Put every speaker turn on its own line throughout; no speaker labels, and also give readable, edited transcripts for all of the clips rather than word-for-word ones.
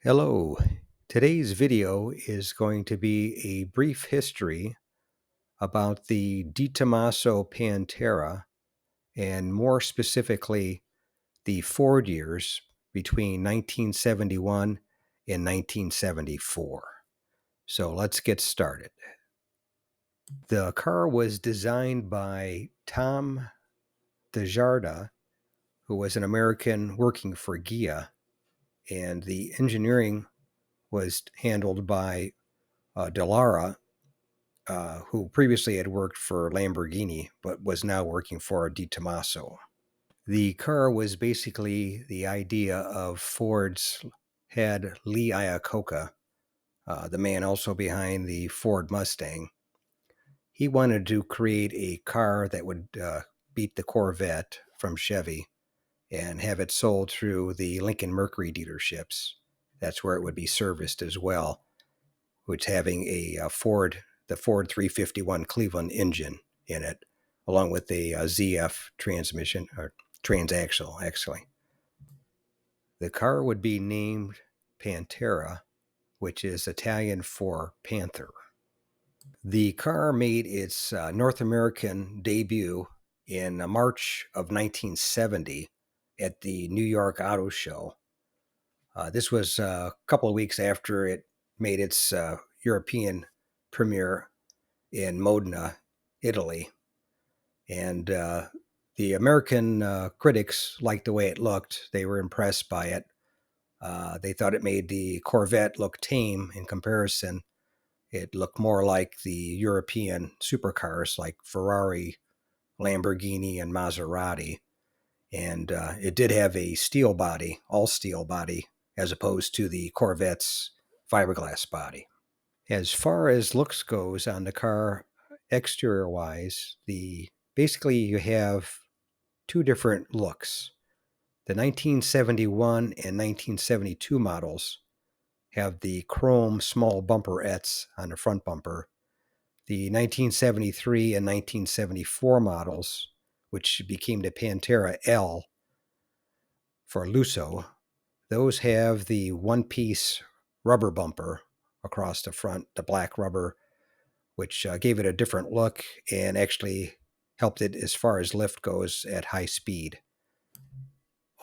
Hello. Today's video is going to be a brief history about the DeTomaso Pantera and more specifically the Ford years between 1971 and 1974. So let's get started. The car was designed by Tom Desjardins, who was an American working for Ghia, and the engineering was handled by Delara, who previously had worked for Lamborghini, but was now working for DeTomaso. The car was basically the idea of Ford's head Lee Iacocca, the man also behind the Ford Mustang. He wanted to create a car that would beat the Corvette from Chevy and have it sold through the Lincoln Mercury dealerships. That's where it would be serviced as well, which having the Ford 351 Cleveland engine in it, along with a ZF transmission, or transaxle, actually. The car would be named Pantera, which is Italian for panther. The car made its North American debut in March of 1970 at the New York Auto Show. This was a couple of weeks after it made its European premiere in Modena, Italy. And the American critics liked the way it looked. They were impressed by it. They thought it made the Corvette look tame in comparison. It looked more like the European supercars like Ferrari, Lamborghini, and Maserati. And it did have a steel body, all steel body, as opposed to the Corvette's fiberglass body. As far as looks goes on the car, exterior-wise, basically you have two different looks. The 1971 and 1972 models have the chrome small bumperettes on the front bumper. The 1973 and 1974 models, which became the Pantera L for Lusso, those have the one-piece rubber bumper across the front, the black rubber, which gave it a different look and actually helped it as far as lift goes at high speed.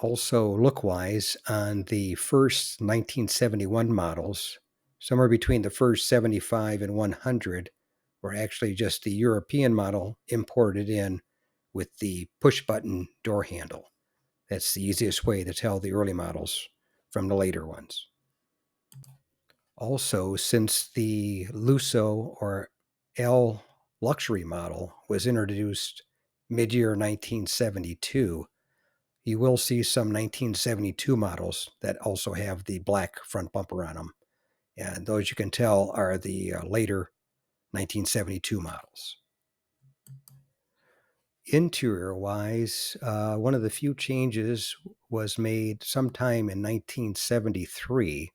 Also, look-wise, on the first 1971 models, somewhere between the first 75 and 100 were actually just the European model imported in with the push-button door handle. That's the easiest way to tell the early models from the later ones. Also, since the Lusso or L luxury model was introduced mid-year 1972, you will see some 1972 models that also have the black front bumper on them. And those you can tell are the later 1972 models. Interior-wise, one of the few changes was made sometime in 1973,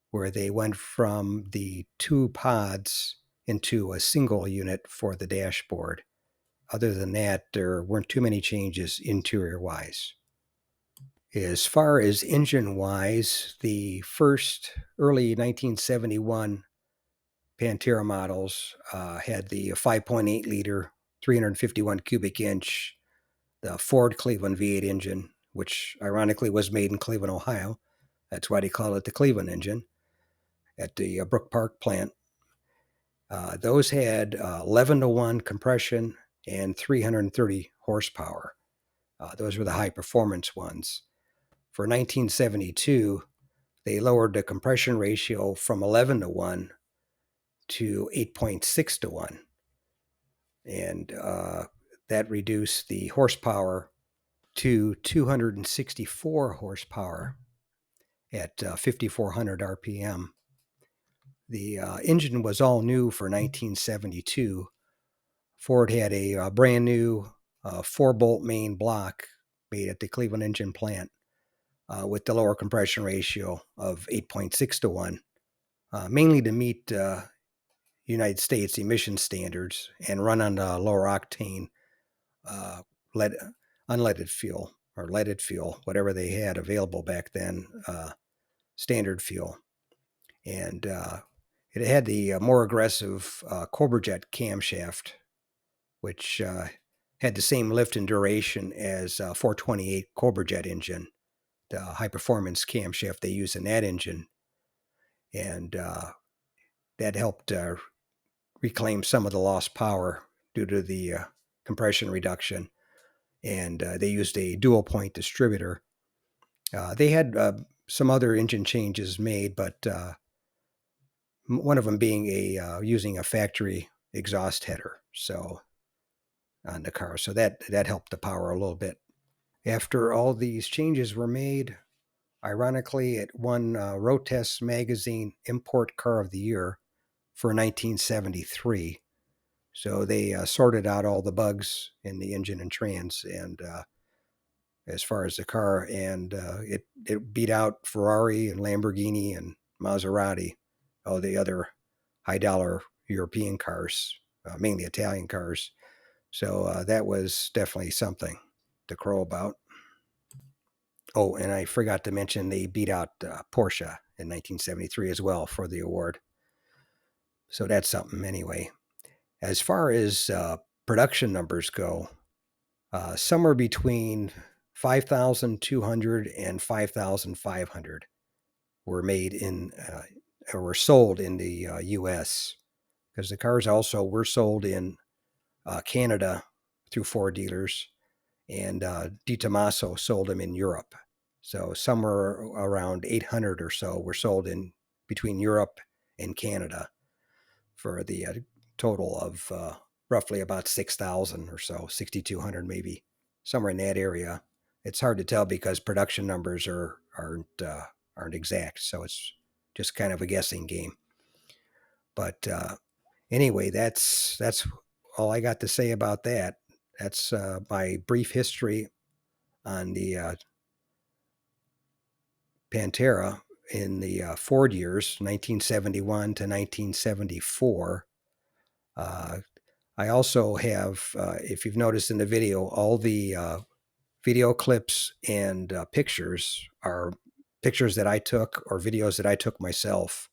where they went from the two pods into a single unit for the dashboard. Other than that, there weren't too many changes interior-wise. As far as engine-wise, the first early 1971 Pantera models had the 5.8-liter, 351 cubic inch, the Ford Cleveland V8 engine, which ironically was made in Cleveland, Ohio. That's why they call it the Cleveland engine at the Brook Park plant. Those had 11-to-1 compression and 330 horsepower. Those were the high-performance ones. For 1972, they lowered the compression ratio from 11-to-1 to 8.6-to-1. And that reduced the horsepower to 264 horsepower at 5,400 RPM. The engine was all new for 1972. Ford had a brand new 4-bolt main block made at the Cleveland engine plant with the lower compression ratio of 8.6-to-1, mainly to meet United States emission standards and run on lower octane unleaded fuel or leaded fuel, whatever they had available back then. standard fuel. And it had the more aggressive Cobra Jet camshaft, which had the same lift and duration as 428 Cobra Jet engine, the high performance camshaft they use in that engine. And that helped reclaim some of the lost power due to the compression reduction. And they used a dual point distributor. They had some other engine changes made, but one of them being using a factory exhaust header on the car. So that helped the power a little bit. After all these changes were made, ironically, it won Road Test Magazine Import Car of the Year for 1973. So they sorted out all the bugs in the engine and trans, and as far as the car, and it beat out Ferrari and Lamborghini and Maserati, all the other high dollar European cars, mainly Italian cars. So that was definitely something to crow about. Oh, and I forgot to mention they beat out Porsche in 1973 as well for the award. So that's something anyway. As far as production numbers go, somewhere between 5,200 and 5,500 were made in or were sold in the U.S. because the cars also were sold in Canada through Ford dealers, and DeTomaso sold them in Europe. So somewhere around 800 or so were sold in between Europe and Canada for the total of roughly about 6,000 or so, 6,200 maybe, somewhere in that area. It's hard to tell because production numbers aren't exact, so it's just kind of a guessing game. But anyway, that's all I got to say about that. That's my brief history on the Pantera in the Ford years, 1971 to 1974. I also have, if you've noticed in the video, all the video clips and pictures are pictures that I took or videos that I took myself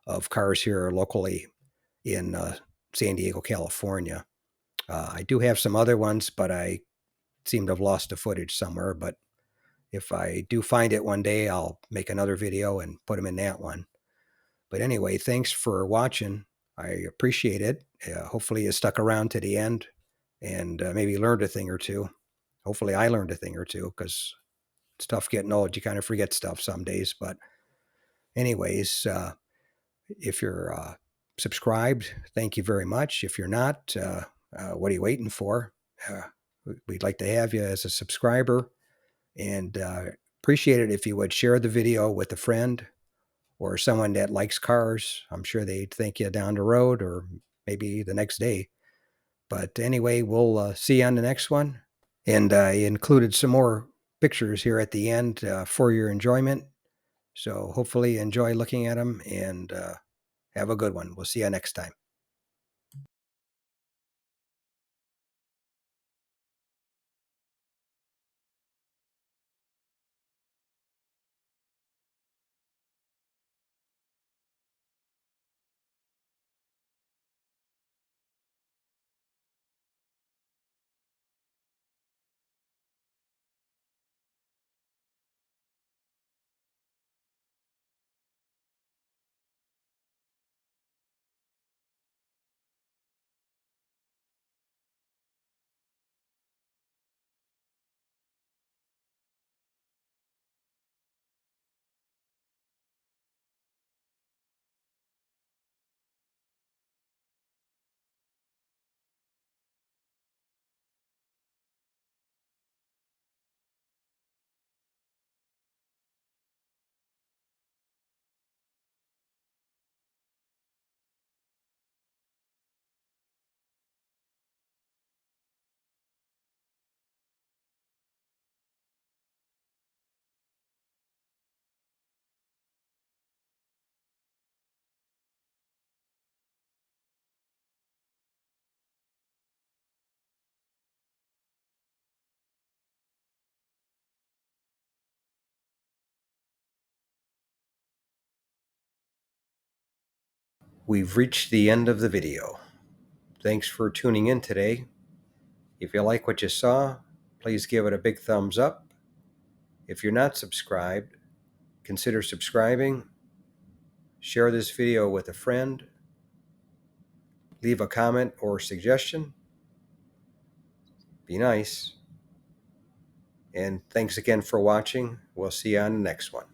of cars here locally in San Diego, California. I do have some other ones, but I seem to have lost the footage somewhere. But if I do find it one day, I'll make another video and put them in that one. But anyway, thanks for watching. I appreciate it. Hopefully you stuck around to the end and maybe learned a thing or two. Hopefully I learned a thing or two because it's tough getting old. You kind of forget stuff some days. But anyways, if you're subscribed, thank you very much. If you're not, what are you waiting for? We'd like to have you as a subscriber, and appreciate it if you would share the video with a friend or someone that likes cars. I'm sure they'd thank you down the road or maybe the next day. But anyway, we'll see you on the next one. And I included some more pictures here at the end for your enjoyment. So hopefully you enjoy looking at them, and have a good one. We'll see you next time. we've reached the end of the video. Thanks for tuning in today. If you like what you saw, please give it a big thumbs up. If you're not subscribed, consider subscribing. Share this video with a friend. Leave a comment or suggestion. Be nice. And thanks again for watching. We'll see you on the next one.